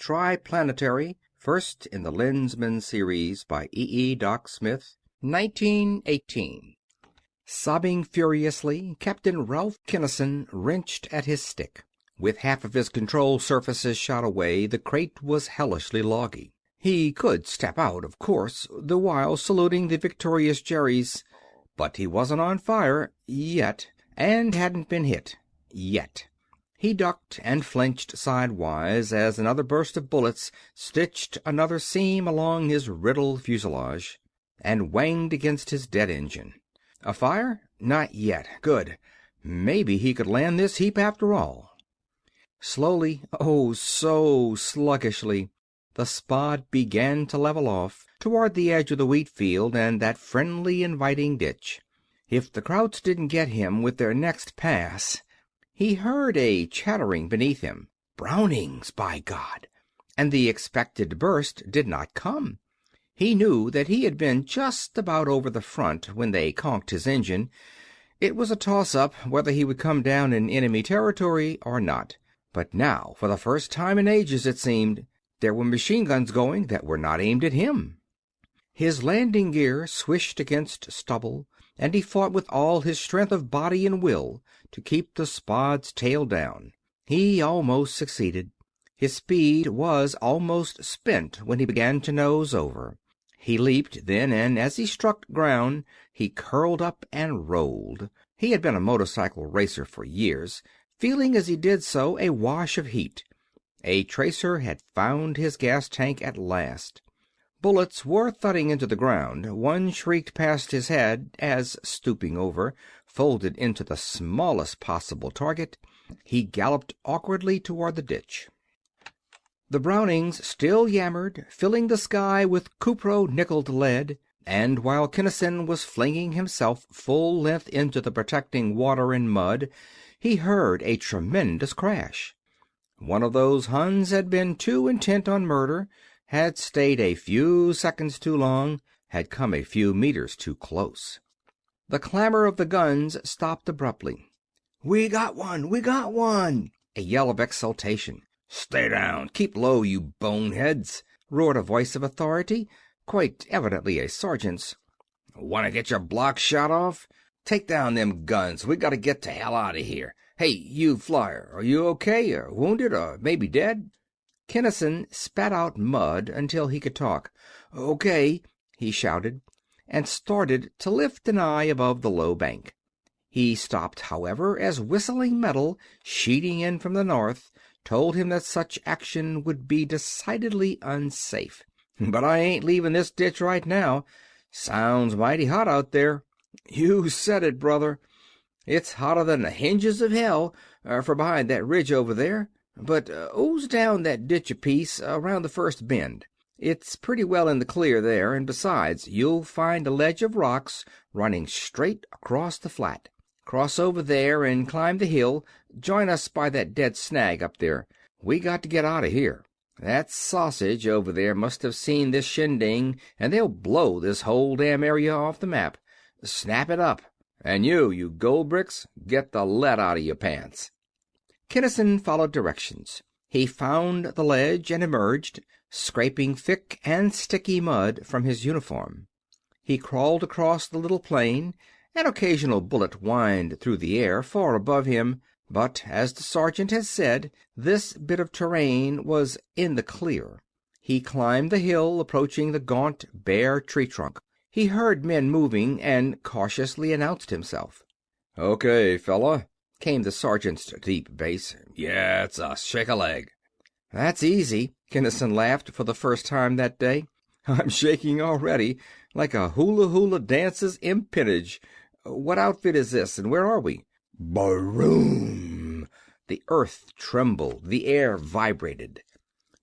Triplanetary, first in the Lensman series by E. Doc Smith, 1918. Sobbing furiously, Captain Ralph Kinnison wrenched at his stick. With half of his control surfaces shot away, the crate was hellishly loggy. He could step out, of course, the while saluting the victorious Jerrys, but he wasn't on fire yet, and hadn't been hit yet. He ducked and flinched sidewise as another burst of bullets stitched another seam along his riddled fuselage and whanged against his dead engine. A fire? Not yet. Good. Maybe he could land this heap after all. Slowly, oh so sluggishly, the Spad began to level off toward the edge of the wheat field and that friendly, inviting ditch. If the Krauts didn't get him with their next pass... He heard a chattering beneath him. Brownings, by God! And the expected burst did not come. He knew that he had been just about over the front when they conked his engine. It was a toss-up whether he would come down in enemy territory or not. But now, for the first time in ages, it seemed, there were machine guns going that were not aimed at him. His landing gear swished against stubble, and he fought with all his strength of body and will to keep the Spad's tail down. He almost succeeded. His speed was almost spent when he began to nose over. He leaped then, and as he struck ground, he curled up and rolled. He had been a motorcycle racer for years, feeling as he did so a wash of heat. A tracer had found his gas tank at last. Bullets were thudding into the ground. One shrieked past his head as, stooping over, folded into the smallest possible target, he galloped awkwardly toward the ditch. The Brownings still yammered, filling the sky with cupro-nickeled lead, and while Kinnison was flinging himself full length into the protecting water and mud, he heard a tremendous crash. One of those Huns had been too intent on murder, had stayed a few seconds too long, had come a few meters too close. The clamor of the guns stopped abruptly. "We got one! We got one!" A yell of exultation. "Stay down! Keep low, you boneheads!" roared a voice of authority, quite evidently a sergeant's. "Want to get your block shot off? Take down them guns. We got to get to hell out of here. Hey, you flyer, are you okay? Or wounded, or maybe dead?" Kinnison spat out mud until he could talk. "Okay," he shouted, and started to lift an eye above the low bank. He stopped, however, as whistling metal, sheeting in from the north, told him that such action would be decidedly unsafe. "But I ain't leaving this ditch right now. Sounds mighty hot out there." "You said it, brother. It's hotter than the hinges of hell, for behind that ridge over there. But ooze down that ditch a piece, around the first bend. It's pretty well in the clear there, and besides, you'll find a ledge of rocks running straight across the flat. Cross over there and climb the hill. Join us by that dead snag up there. We got to get out of here. That sausage over there must have seen this shindig, and they'll blow this whole damn area off the map. Snap it up. And you Goldbricks, get the lead out of your pants." Kinnison followed directions. He found the ledge and emerged, scraping thick and sticky mud from his uniform. He crawled across the little plain. An occasional bullet whined through the air far above him, but, as the sergeant had said, this bit of terrain was in the clear. He climbed the hill, approaching the gaunt, bare tree trunk. He heard men moving and cautiously announced himself. "Okay, fella," came the sergeant's deep bass. "Yeah, it's us. Shake a leg." "That's easy," Kinnison laughed for the first time that day. "I'm shaking already, like a hula-hula dancer's empennage. What outfit is this, and where are we?" Broom! The earth trembled, the air vibrated.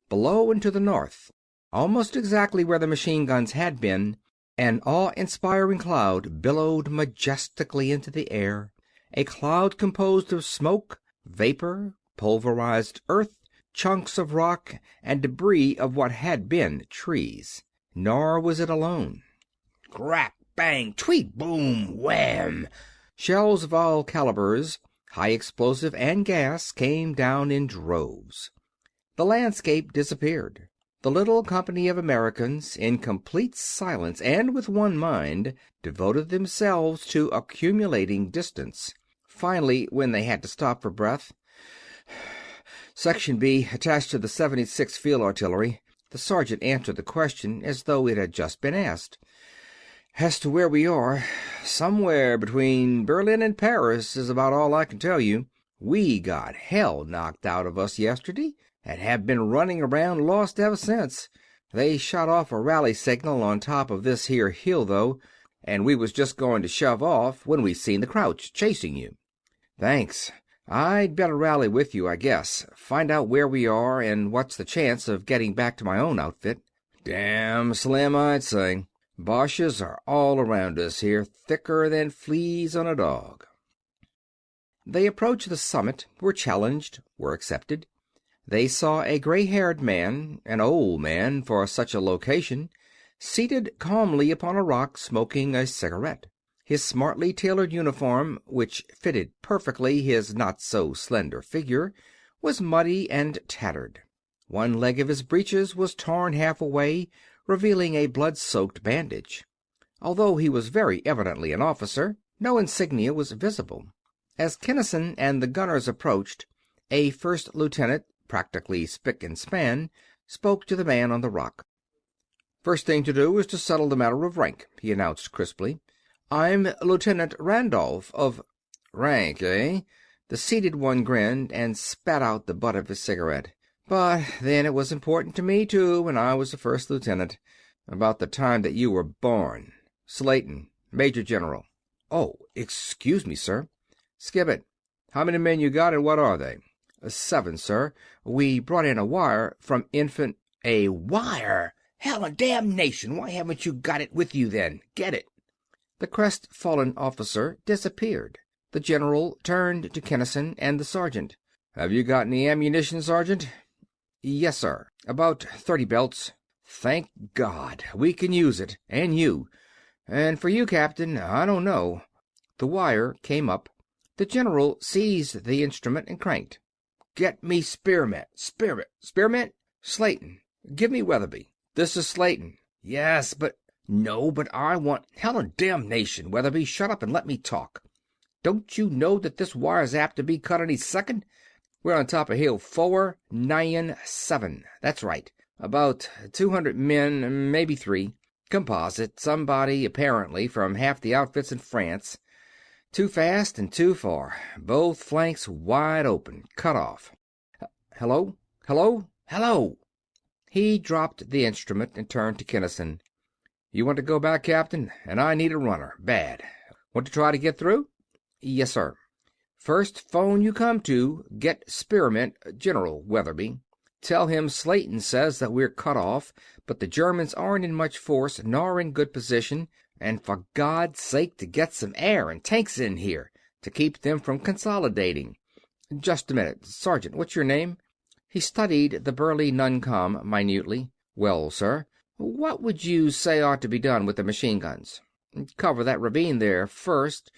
Below and to the north, almost exactly where the machine guns had been, an awe-inspiring cloud billowed majestically into the air, a cloud composed of smoke, vapor, pulverized earth, chunks of rock, and debris of what had been trees. Nor was it alone. Crack, bang, tweet, boom, wham! Shells of all calibers, high explosive and gas, came down in droves. The landscape disappeared. The little company of Americans, in complete silence and with one mind, devoted themselves to accumulating distance. Finally, when they had to stop for breath, "Section B, attached to the 76th Field Artillery." The sergeant answered the question as though it had just been asked. "As to where we are, somewhere between Berlin and Paris is about all I can tell you. We got hell knocked out of us yesterday, and have been running around lost ever since. They shot off a rally signal on top of this here hill, though, and we was just going to shove off when we seen the Crouch chasing you." "Thanks. I'd better rally with you, I guess. Find out where we are and what's the chance of getting back to my own outfit." "Damn slim, I'd say. Boches are all around us here, thicker than fleas on a dog." They approached the summit, were challenged, were accepted. They saw a gray-haired man, an old man for such a location, seated calmly upon a rock smoking a cigarette. His smartly tailored uniform, which fitted perfectly his not-so-slender figure, was muddy and tattered. One leg of his breeches was torn half away, revealing a blood-soaked bandage. Although he was very evidently an officer, no insignia was visible. As Kinnison and the gunners approached, a first lieutenant, practically spick and span, spoke to the man on the rock. "First thing to do is to settle the matter of rank," he announced crisply. "I'm Lieutenant Randolph of—" "Rank, eh?" The seated one grinned and spat out the butt of his cigarette. "But then it was important to me, too, when I was a first lieutenant. About the time that you were born. Slayton, Major General." "Oh, excuse me, sir." "Skip it. How many men you got, and what are they?" "7, sir. We brought in a wire from Infant—" "A wire? Hell and damnation! Why haven't you got it with you, then? Get it!" The crestfallen officer disappeared. The general turned to Kinnison and the sergeant. "Have you got any ammunition, Sergeant?" "Yes, sir. About 30 belts." "Thank God. We can use it. And you. And for you, Captain, I don't know." The wire came up. The general seized the instrument and cranked. "Get me Spearmint. Spearmint? Slayton. Give me Weatherby." "This is Slayton." "Yes, but—" "No, but I want—" "Hell and damnation, Weatherby, shut up and let me talk. Don't you know that this wire's apt to be cut any second? We're on top of Hill 497. That's right. About 200 men, maybe 3. Composite. Somebody, apparently, from half the outfits in France. Too fast and too far. Both flanks wide open. Cut off. Hello? Hello? Hello!" He dropped the instrument and turned to Kinnison. "You want to go back, Captain? And I need a runner. Bad. Want to try to get through?" "Yes, sir." "First phone you come to, get Spearmint, General Weatherby. Tell him Slayton says that we're cut off, but the Germans aren't in much force nor in good position, and for God's sake to get some air and tanks in here to keep them from consolidating. Just a minute. Sergeant, what's your name?" He studied the burly non-com minutely. "Well, sir, what would you say ought to be done with the machine guns?" "Cover that ravine there first,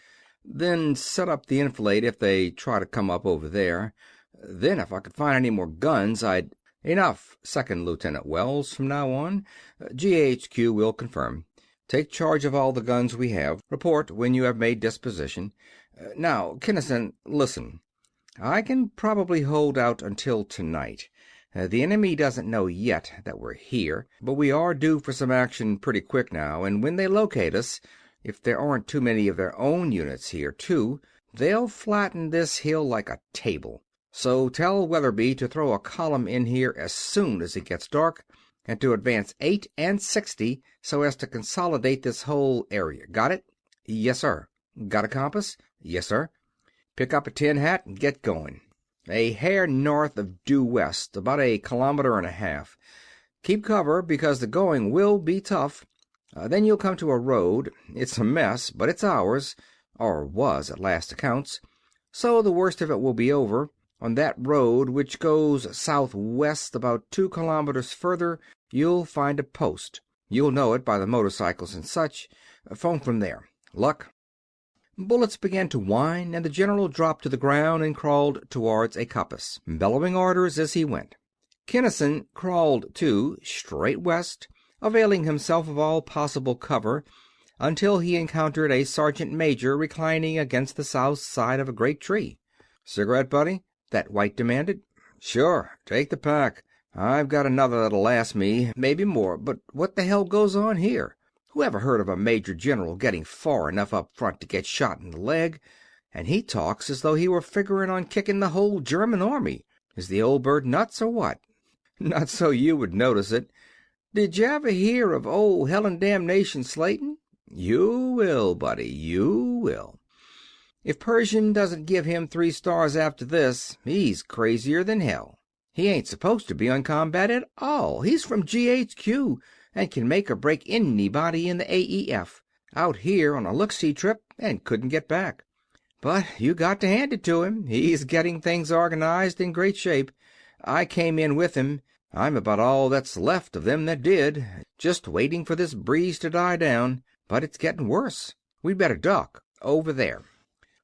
then set up the enfilade if they try to come up over there. Then if I could find any more guns, I'd—" "Enough, Second Lieutenant Wells. From now on, GHQ will confirm. Take charge of all the guns we have. Report when you have made disposition. Now, Kinnison, listen. I can probably hold out until tonight. The enemy doesn't know yet that we're here, but we are due for some action pretty quick now, and when they locate us, if there aren't too many of their own units here, too, they'll flatten this hill like a table. So tell Weatherby to throw a column in here as soon as it gets dark, and to advance 8 and 60 so as to consolidate this whole area. Got it?" "Yes, sir." "Got a compass?" "Yes, sir." "Pick up a tin hat and get going. A hair north of due west, about 1.5 kilometers. Keep cover, because the going will be tough. Then you'll come to a road. It's a mess, but it's ours, or was at last accounts, so the worst of it will be over. On that road, which goes southwest about 2 kilometers further, you'll find a post. You'll know it by the motorcycles and such. Phone from there. Luck." Bullets began to whine, and the general dropped to the ground and crawled towards a coppice, bellowing orders as he went. Kinnison crawled, too, straight west, availing himself of all possible cover, until he encountered a sergeant major reclining against the south side of a great tree. "Cigarette, buddy?" that white demanded. "Sure. Take the pack. I've got another that'll last me, maybe more, but what the hell goes on here? Who ever heard of a major general getting far enough up front to get shot in the leg? And he talks as though he were figuring on kicking the whole German army. Is the old bird nuts or what?" "Not so you would notice it. Did you ever hear of old Hell and Damnation Slayton? You will, buddy, you will. If Pershing doesn't give him 3 stars after this, he's crazier than hell. He ain't supposed to be on combat at all. He's from GHQ and can make or break anybody in the AEF. Out here on a look-see trip and couldn't get back. But you got to hand it to him. He's getting things organized in great shape. I came in with him. I'm about all that's left of them that did. Just waiting for this breeze to die down. But it's getting worse. We'd better duck over there."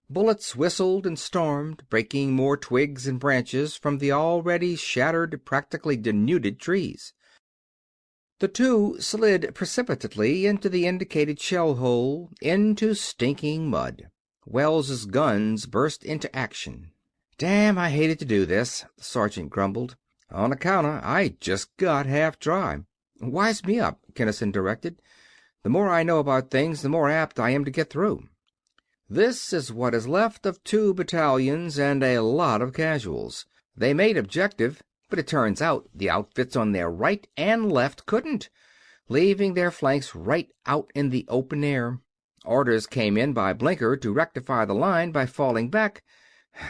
Bullets whistled and stormed, breaking more twigs and branches from the already shattered, practically denuded trees. The two slid precipitately into the indicated shell hole, into stinking mud. Wells's guns burst into action. "Damn, I hated to do this," the sergeant grumbled. "On account of I just got half dry." "Wise me up," Kinnison directed. "The more I know about things, the more apt I am to get through. This is what is left of 2 battalions and a lot of casuals. They made objective, but it turns out the outfits on their right and left couldn't, leaving their flanks right out in the open air. Orders came in by Blinker to rectify the line by falling back,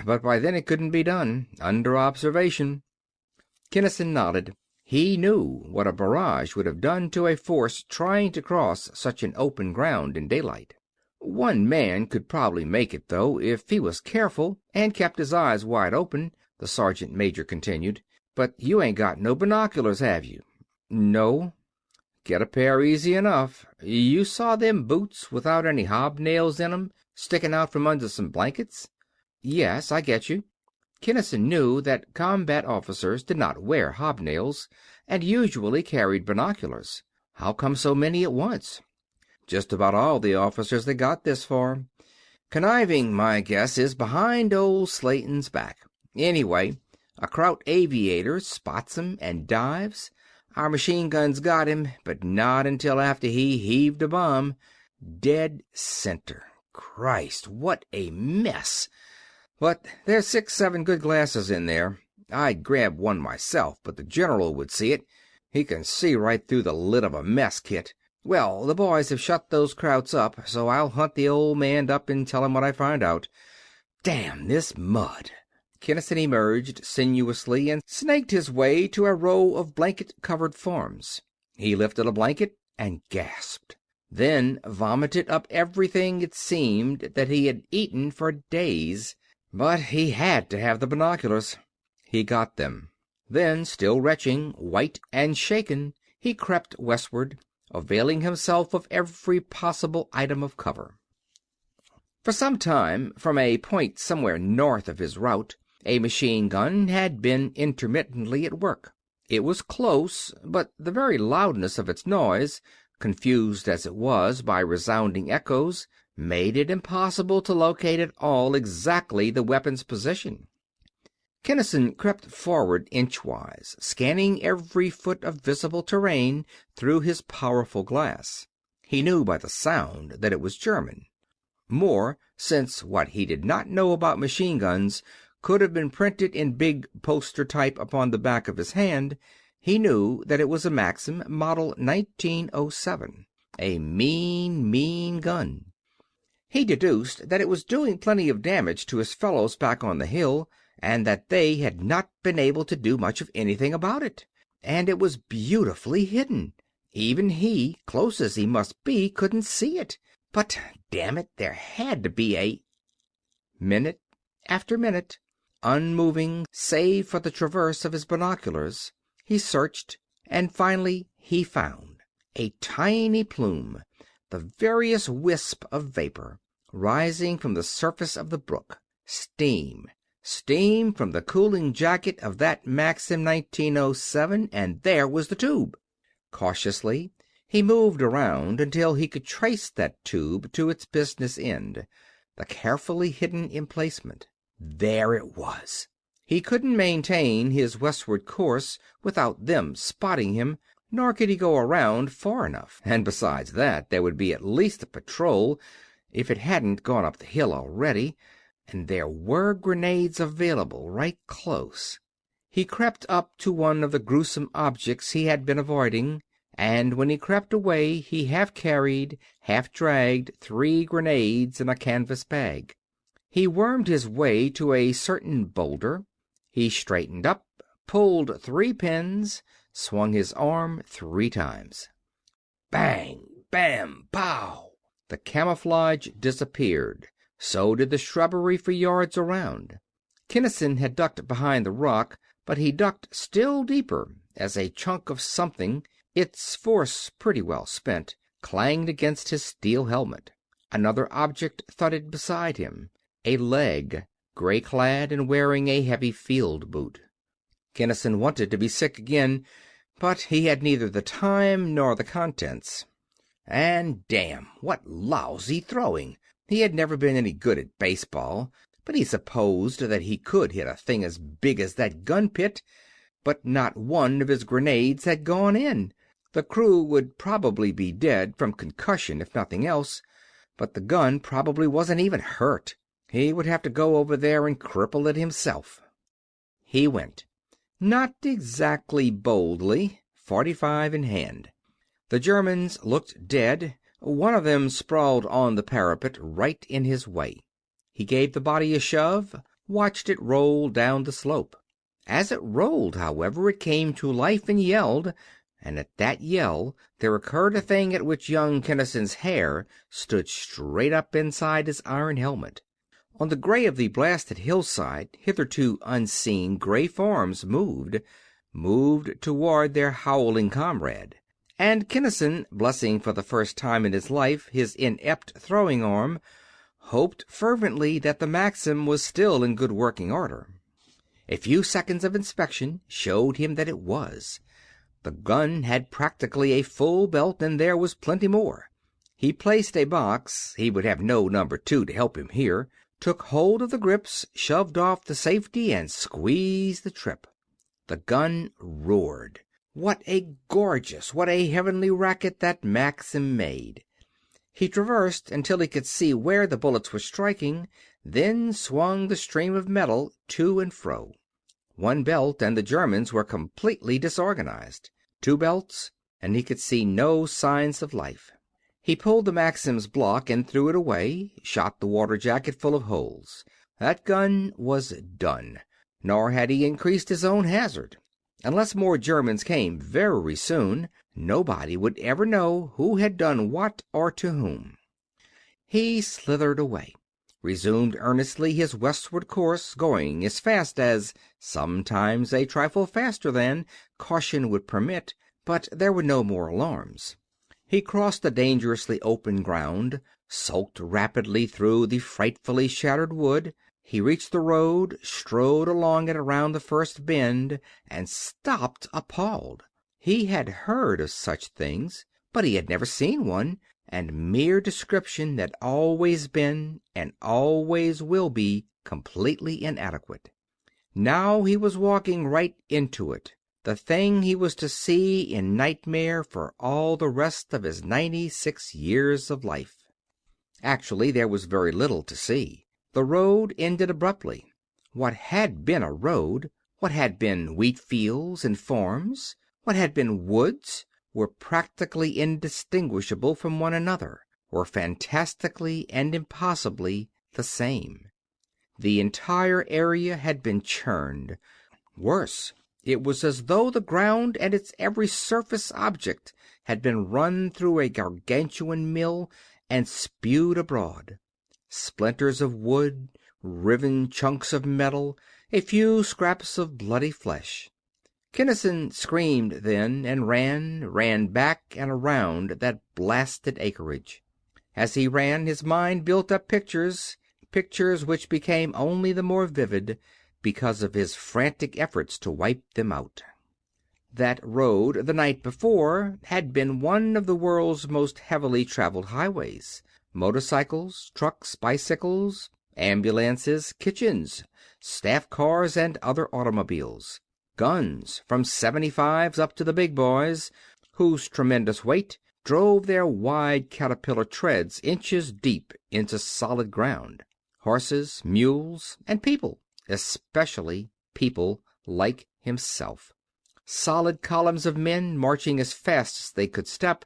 but by then it couldn't be done. Under observation." Kinnison nodded. He knew what a barrage would have done to a force trying to cross such an open ground in daylight. "One man could probably make it, though, if he was careful and kept his eyes wide open," the sergeant major continued. "But you ain't got no binoculars, have you?" "No." "Get a pair easy enough. You saw them boots without any hobnails in 'em, sticking out from under some blankets?" "Yes, I get you." Kinnison knew that combat officers did not wear hobnails, and usually carried binoculars. How come so many at once? "Just about all the officers that got this far. Conniving, my guess, is behind old Slayton's back. Anyway, a Kraut aviator spots him and dives. Our machine guns got him, but not until after he heaved a bomb. Dead center. Christ, what a mess! But there's 6-7 good glasses in there. I'd grab one myself, but the general would see it. He can see right through the lid of a mess kit. Well, the boys have shut those Krauts up, so I'll hunt the old man up and tell him what I find out. Damn this mud!" Kinnison emerged sinuously and snaked his way to a row of blanket-covered forms. He lifted a blanket and gasped. Then vomited up everything, it seemed, that he had eaten for days. But he had to have the binoculars. He got them. Then, still retching, white and shaken, he crept westward, availing himself of every possible item of cover. For some time, from a point somewhere north of his route, a machine gun had been intermittently at work. It was close, but the very loudness of its noise, confused as it was by resounding echoes, made it impossible to locate at all exactly the weapon's position. Kinnison crept forward inchwise, scanning every foot of visible terrain through his powerful glass. He knew by the sound that it was German. More, since what he did not know about machine guns could have been printed in big poster type upon the back of his hand, he knew that it was a Maxim, model 1907. A mean, mean gun. He deduced that it was doing plenty of damage to his fellows back on the hill, and that they had not been able to do much of anything about it. And it was beautifully hidden. Even he, close as he must be, couldn't see it. But, damn it, there had to be a... Minute after minute, unmoving save for the traverse of his binoculars, he searched, and finally he found a tiny plume, the veriest wisp of vapor, rising from the surface of the brook. Steam. steam from the cooling jacket of that Maxim 1907, and there was the tube. Cautiously, he moved around until he could trace that tube to its business end, the carefully hidden emplacement. There it was. He couldn't maintain his westward course without them spotting him, nor could he go around far enough. And besides that, there would be at least a patrol, if it hadn't gone up the hill already, and there were grenades available right close. He crept up to one of the gruesome objects he had been avoiding, and when he crept away he half carried, half dragged 3 grenades in a canvas bag. He wormed his way to a certain boulder. He straightened up, pulled 3 pins, swung his arm 3 times. Bang! Bam! Pow! The camouflage disappeared. So did the shrubbery for yards around. Kinnison had ducked behind the rock, but he ducked still deeper as a chunk of something, its force pretty well spent, clanged against his steel helmet. Another object thudded beside him. A leg, gray-clad and wearing a heavy field boot. Kinnison wanted to be sick again, but he had neither the time nor the contents. And damn, what lousy throwing! He had never been any good at baseball, but he supposed that he could hit a thing as big as that gun pit. But not one of his grenades had gone in. The crew would probably be dead from concussion if nothing else, but the gun probably wasn't even hurt. He would have to go over there and cripple it himself. He went. Not exactly boldly, .45 in hand. The Germans looked dead. One of them sprawled on the parapet right in his way. He gave the body a shove, watched it roll down the slope. As it rolled, however, it came to life and yelled, and at that yell there occurred a thing at which young Kinnison's hair stood straight up inside his iron helmet. On the gray of the blasted hillside, hitherto unseen gray forms moved toward their howling comrade. And Kinnison, blessing for the first time in his life his inept throwing arm, hoped fervently that the Maxim was still in good working order. A few seconds of inspection showed him that it was. The gun had practically a full belt, and there was plenty more. He placed a box, he would have no number 2 to help him here, took hold of the grips, shoved off the safety, and squeezed the trip. The gun roared. What a gorgeous, what a heavenly racket that Maxim made! He traversed until he could see where the bullets were striking, then swung the stream of metal to and fro. 1 belt, and the Germans were completely disorganized. 2 belts, and he could see no signs of life. He pulled the Maxim's block and threw it away, shot the water jacket full of holes. That gun was done, nor had he increased his own hazard. Unless more Germans came very soon, nobody would ever know who had done what or to whom. He slithered away, resumed earnestly his westward course, going as fast as, sometimes a trifle faster than, caution would permit, but there were no more alarms. He crossed the dangerously open ground, sulked rapidly through the frightfully shattered wood. He reached the road, strode along it around the first bend, and stopped appalled. He had heard of such things, but he had never seen one, and mere description had always been, and always will be, completely inadequate. Now he was walking right into it, the thing he was to see in nightmare for all the rest of his 96 years of life. Actually, there was very little to see. The road ended abruptly. What had been a road, what had been wheat fields and farms, what had been woods, were practically indistinguishable from one another, were fantastically and impossibly the same. The entire area had been churned. Worse, it was as though the ground and its every surface object had been run through a gargantuan mill and spewed abroad. Splinters of wood, riven chunks of metal, a few scraps of bloody flesh. Kinnison screamed then, and ran back and around that blasted acreage. As he ran, his mind built up pictures, pictures which became only the more vivid because of his frantic efforts to wipe them out. That road, the night before, had been one of the world's most heavily traveled highways. Motorcycles, trucks, bicycles, ambulances, kitchens, staff cars, and other automobiles. Guns, from 75s up to the big boys, whose tremendous weight drove their wide caterpillar treads inches deep into solid ground. Horses, mules, and people, especially people like himself. Solid columns of men marching as fast as they could step.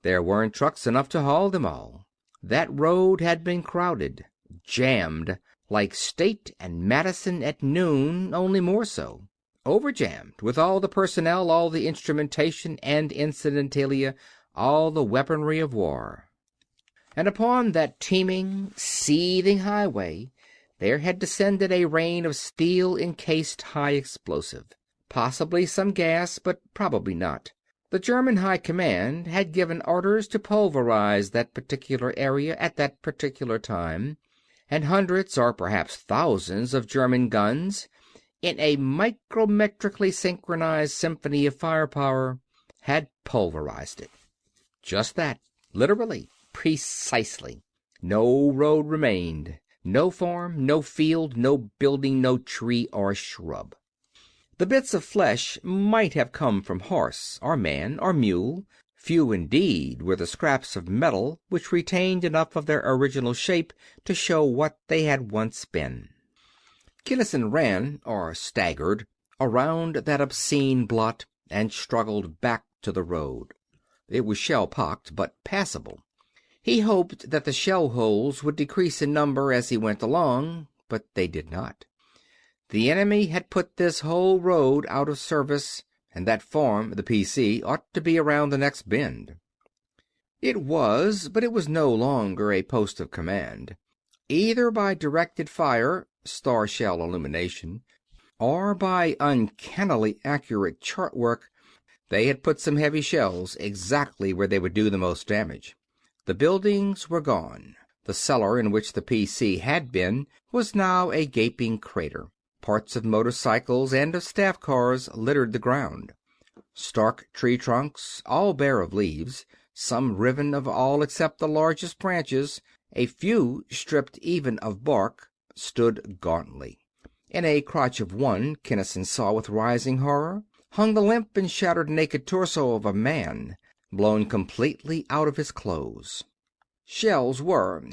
There weren't trucks enough to haul them all. That road had been crowded, jammed, like State and Madison at noon, only more so. Overjammed, with all the personnel, all the instrumentation and incidentalia, all the weaponry of war. And upon that teeming, seething highway there had descended a rain of steel-encased high explosive. Possibly some gas, but probably not. The German High Command had given orders to pulverize that particular area at that particular time, and hundreds or perhaps thousands of German guns, in a micrometrically synchronized symphony of firepower, had pulverized it. Just that, literally, precisely. No road remained, no farm, no field, no building, no tree or shrub. The bits of flesh might have come from horse or man or mule. Few indeed were the scraps of metal which retained enough of their original shape to show what they had once been. Kinnison ran, or staggered, around that obscene blot and struggled back to the road. It was shell-pocked, but passable. He hoped that the shell holes would decrease in number as he went along, but they did not. The enemy had put this whole road out of service, and that farm, the PC, ought to be around the next bend. It was, but it was no longer a post of command. Either by directed fire, star-shell illumination, or by uncannily accurate chart work, they had put some heavy shells exactly where they would do the most damage. The buildings were gone. The cellar in which the PC had been was now a gaping crater. Parts of motorcycles and of staff cars littered the ground. Stark tree trunks, all bare of leaves, some riven of all except the largest branches, a few stripped even of bark, stood gauntly. In a crotch of one, Kinnison saw with rising horror, hung the limp and shattered naked torso of a man, blown completely out of his clothes. Shells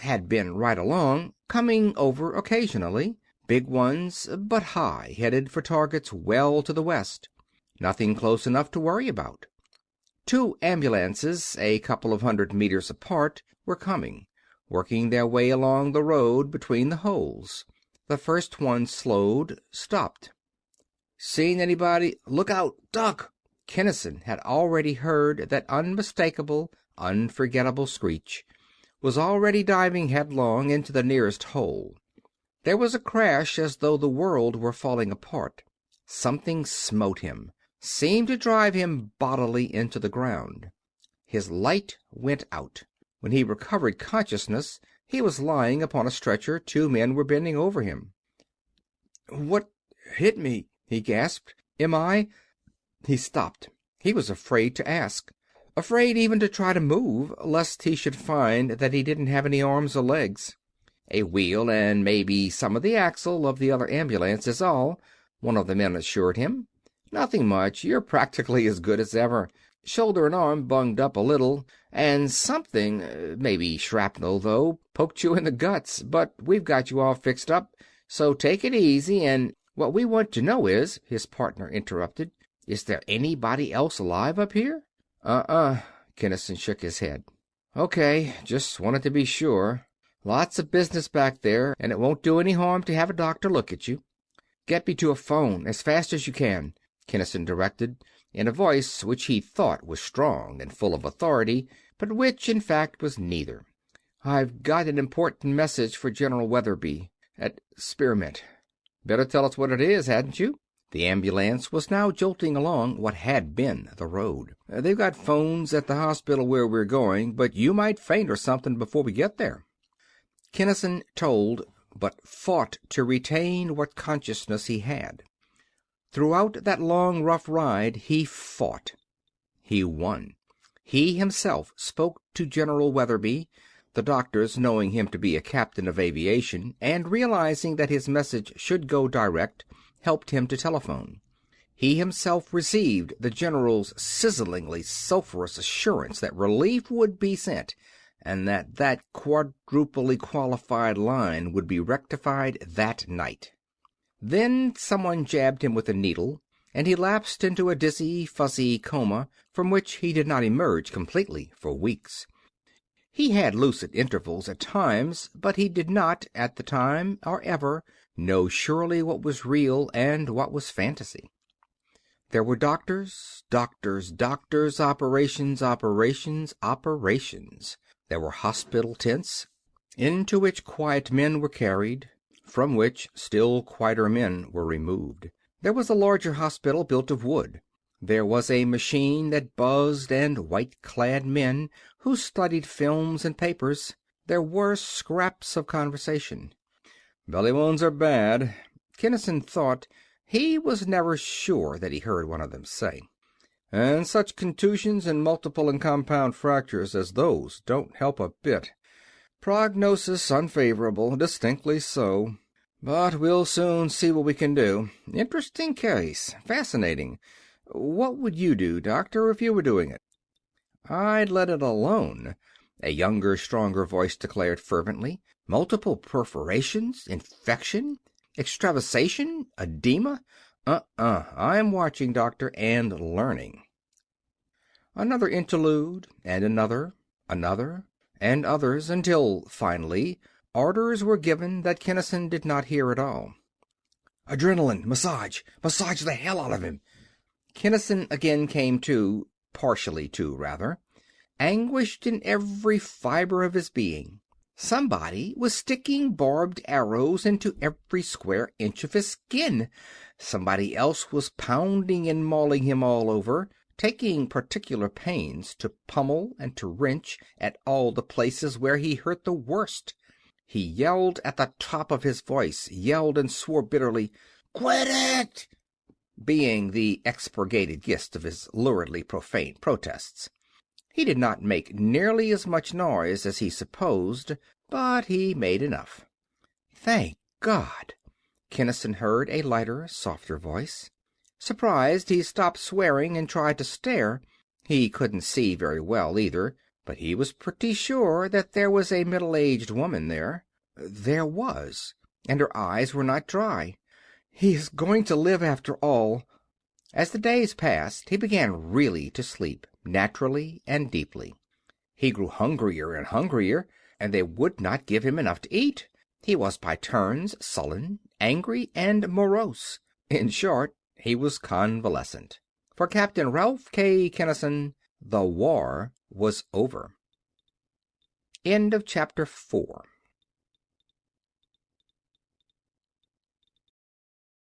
had been right along, coming over occasionally. Big ones, but high, headed for targets well to the west. Nothing close enough to worry about. 2 ambulances, a couple of 100 meters apart, were coming, working their way along the road between the holes. The first one slowed, stopped. "Seen anybody? Look out! Duck!" Kinnison had already heard that unmistakable, unforgettable screech, was already diving headlong into the nearest hole. There was a crash as though the world were falling apart. Something smote him, seemed to drive him bodily into the ground. His light went out. When he recovered consciousness, he was lying upon a stretcher. 2 men were bending over him. "What hit me?" he gasped. "Am I—" He stopped. He was afraid to ask. Afraid even to try to move, lest he should find that he didn't have any arms or legs. "A wheel and maybe some of the axle of the other ambulance is all," one of the men assured him. "Nothing much. You're practically as good as ever. Shoulder and arm bunged up a little, and something, maybe shrapnel though, poked you in the guts. But we've got you all fixed up, so take it easy and—" "What we want to know is," his partner interrupted, "is there anybody else alive up here?" Kinnison shook his head. "Okay, just wanted to be sure. Lots of business back there, and it won't do any harm to have a doctor look at you." "Get me to a phone, as fast as you can," Kinnison directed, in a voice which he thought was strong and full of authority, but which, in fact, was neither. "I've got an important message for General Weatherby, at Spearmint." "Better tell us what it is, hadn't you?" The ambulance was now jolting along what had been the road. "They've got phones at the hospital where we're going, but you might faint or something before we get there." Kinnison told, but fought to retain what consciousness he had. Throughout that long, rough ride he fought. He won. He himself spoke to General Weatherby. The doctors, knowing him to be a captain of aviation, and realizing that his message should go direct, helped him to telephone. He himself received the general's sizzlingly sulphurous assurance that relief would be sent, and that quadruply qualified line would be rectified that night. Then someone jabbed him with a needle, and he lapsed into a dizzy, fuzzy coma from which he did not emerge completely for weeks. He had lucid intervals at times, but he did not, at the time or ever, know surely what was real and what was fantasy. There were doctors, operations. There were hospital tents, into which quiet men were carried, from which still quieter men were removed. There was a larger hospital built of wood. There was a machine that buzzed and white-clad men who studied films and papers. There were scraps of conversation. "Belly wounds are bad," Kinnison thought. He was never sure that he heard one of them say. "And such contusions and multiple and compound fractures as those don't help a bit. Prognosis unfavorable, distinctly so. But we'll soon see what we can do. Interesting case. Fascinating. What would you do, Doctor, if you were doing it?" "I'd let it alone," a younger, stronger voice declared fervently. "Multiple perforations, infection, extravasation, edema. I'm watching, Doctor, and learning." Another interlude, and another, and others, until, finally, orders were given that Kinnison did not hear at all. "Adrenaline! Massage! Massage the hell out of him!" Kinnison again came to, partially to, rather, anguished in every fiber of his being. Somebody was sticking barbed arrows into every square inch of his skin. Somebody else was pounding and mauling him all over, taking particular pains to pummel and to wrench at all the places where he hurt the worst. He yelled at the top of his voice, yelled and swore bitterly, "Quit it!" being the expurgated gist of his luridly profane protests. He did not make nearly as much noise as he supposed, but he made enough. "Thank God!" Kinnison heard a lighter, softer voice. Surprised, he stopped swearing and tried to stare. He couldn't see very well, either, but he was pretty sure that there was a middle-aged woman there. There was, and her eyes were not dry. He is going to live after all. As the days passed, he began really to sleep, naturally and deeply. He grew hungrier and hungrier, and they would not give him enough to eat. He was by turns sullen, angry, and morose. In short, he was convalescent. For Captain Ralph K. Kinnison, the war was over. End of chapter 4.